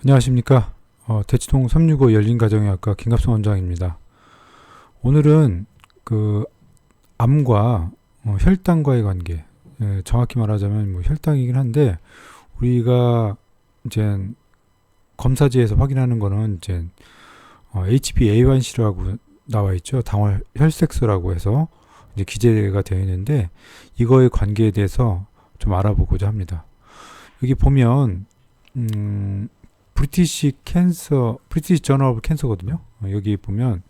안녕하십니까. 대치동 365 열린가정의학과 김갑성 원장입니다. 오늘은 암과 혈당과의 관계, 정확히 말하자면 혈당이긴 한데, 우리가 이제 검사지에서 확인하는 거는 이제 HbA1c라고 나와 있죠. 당화 혈색소라고 해서 이제 기재가 되어 있는데, 이거의 관계에 대해서 좀 알아보고자 합니다. 여기 보면 브리티시 저널 오브 캔서거든요. 여기 보면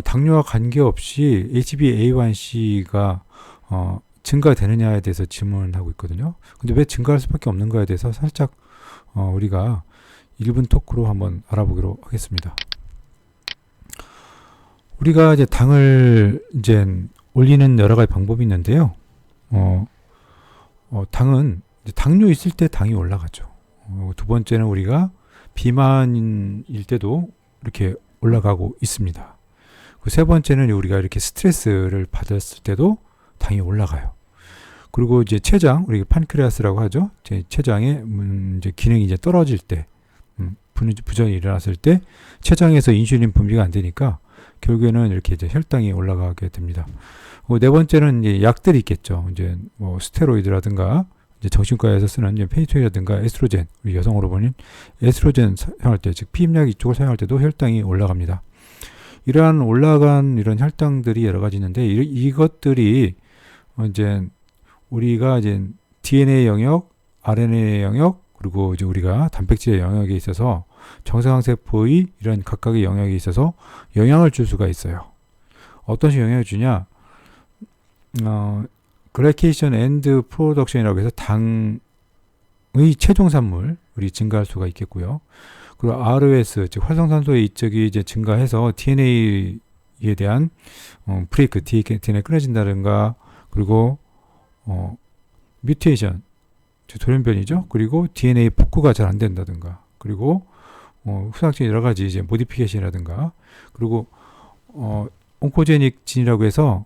당뇨와 관계없이 HbA1c가 증가되느냐에 대해서 질문을 하고 있거든요. 근데 왜 증가할 수밖에 없는가에 대해서 살짝 우리가 1분 토크로 한번 알아보기로 하겠습니다. 우리가 이제 당을 이제 올리는 여러 가지 방법이 있는데요. 당은 당뇨 있을 때 당이 올라가죠. 두 번째는 우리가 비만일 때도 이렇게 올라가고 있습니다. 세 번째는 우리가 이렇게 스트레스를 받았을 때도 당이 올라가요. 그리고 이제 췌장, 우리가 판크레아스라고 하죠. 췌장의 이제 기능이 이제 떨어질 때, 부전이 일어났을 때 췌장에서 인슐린 분비가 안 되니까 결국에는 이렇게 이제 혈당이 올라가게 됩니다. 네 번째는 이제 약들이 있겠죠. 이제 스테로이드라든가 정신과에서 쓰는 페니토닌이라든가 에스트로겐, 우리 여성으로 보면 에스트로겐 사용할 때, 즉 피임약 이쪽을 사용할 때도 혈당이 올라갑니다. 이러한 올라간 이런 혈당들이 여러 가지 있는데, 이것들이 이제 우리가 이제 DNA 영역, RNA 영역, 그리고 이제 우리가 단백질의 영역에 있어서 정상세포의 이런 각각의 영역에 있어서 영향을 줄 수가 있어요. 어떤 식으로 영향을 주냐? 글라이케이션 앤드 프로덕션이라고 해서 당의 최종산물이 증가할 수가 있겠고요. 그리고 ROS, 즉 활성산소의 이쪽이 이제 증가해서 DNA에 대한 브레이크, DNA 끊어진다든가, 그리고 뮤테이션, 돌연변이죠. 그리고 DNA 복구가 잘 안 된다든가, 그리고 후상적인 여러 가지 이제 모디피케이션이라든가, 그리고 온코제닉 진이라고 해서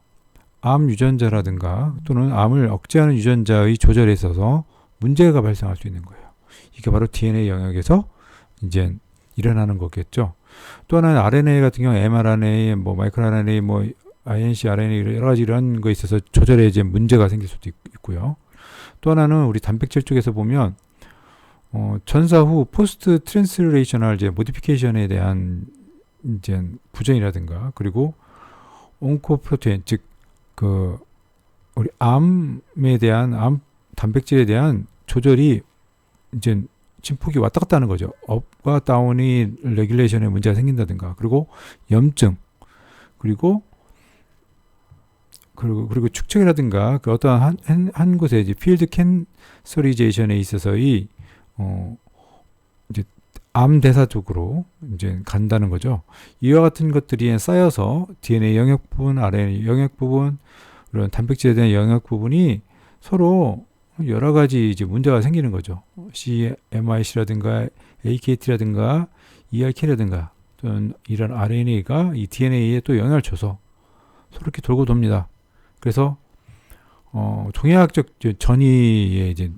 암 유전자라든가 또는 암을 억제하는 유전자의 조절에 있어서 문제가 발생할 수 있는 거예요. 이게 바로 DNA 영역에서 이제 일어나는 거겠죠. 또 하나는 RNA 같은 경우 mRNA, 마이크로 RNA, INC RNA 여러 가지 이런 거에 있어서 조절에 이제 문제가 생길 수도 있고요. 또 하나는 우리 단백질 쪽에서 보면 전사 후 포스트 트랜스레이셔널 이제 모디피케이션에 대한 이제 부전이라든가, 그리고 온코프로테인, 즉 우리 암에 대한 암 단백질에 대한 조절이 이제 진폭이 왔다 갔다 하는 거죠. 업과 다운이 레귤레이션에 문제가 생긴다든가, 그리고 염증, 그리고 축척이라든가 어떠한 한 곳에 이제 필드 캔서리제이션에 있어서의 이제 암 대사 쪽으로 이제 간다는 거죠. 이와 같은 것들이 쌓여서 DNA 영역 부분, RNA 영역 부분, 이런 단백질에 대한 영역 부분이 서로 여러 가지 이제 문제가 생기는 거죠. CMIC라든가 AKT라든가 ERK라든가 또는 이런 RNA가 이 DNA에 또 영향을 줘서 서로 이렇게 돌고 돕니다. 그래서 종양학적 전이에 이제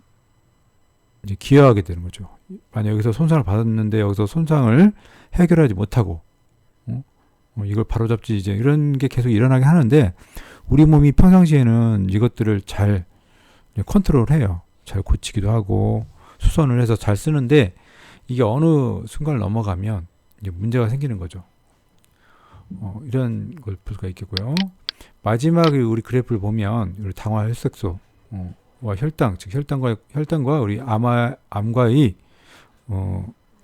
기여하게 되는 거죠. 만약 여기서 손상을 받았는데 여기서 손상을 해결하지 못하고 이걸 바로잡지, 이제 이런 게 계속 일어나게 하는데, 우리 몸이 평상시에는 이것들을 잘 컨트롤해요. 잘 고치기도 하고 수선을 해서 잘 쓰는데, 이게 어느 순간을 넘어가면 이제 문제가 생기는 거죠. 이런 걸 볼 수가 있겠고요. 마지막에 우리 그래프를 보면 우리 당화 혈색소와 혈당, 즉 혈당과 우리 암과의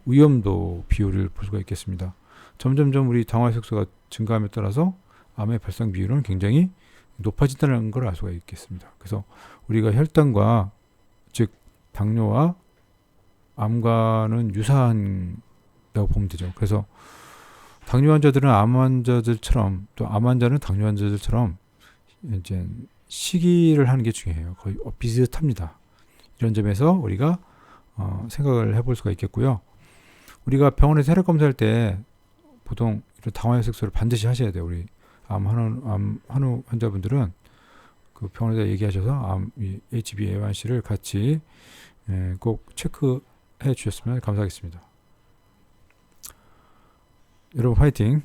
위험도 비율을 볼 수가 있겠습니다. 점점점 우리 당화 혈색소가 증가함에 따라서 암의 발생 비율은 굉장히 높아진다는 걸 알 수가 있겠습니다. 그래서 우리가 혈당과, 즉 당뇨와 암과는 유사한다고 보면 되죠. 그래서 당뇨 환자들은 암 환자들처럼, 또 암 환자는 당뇨 환자들처럼 이제 시기를 하는 게 중요해요. 거의 비슷합니다. 이런 점에서 우리가 생각을 해볼 수가 있겠고요. 우리가 병원에서 혈액 검사할 때 보통 당화혈 색소를 반드시 하셔야 돼요. 우리 한우 환자분들은 그 병원에다 얘기하셔서 이 HbA1c를 같이 꼭 체크해 주셨으면 감사하겠습니다. 여러분 화이팅!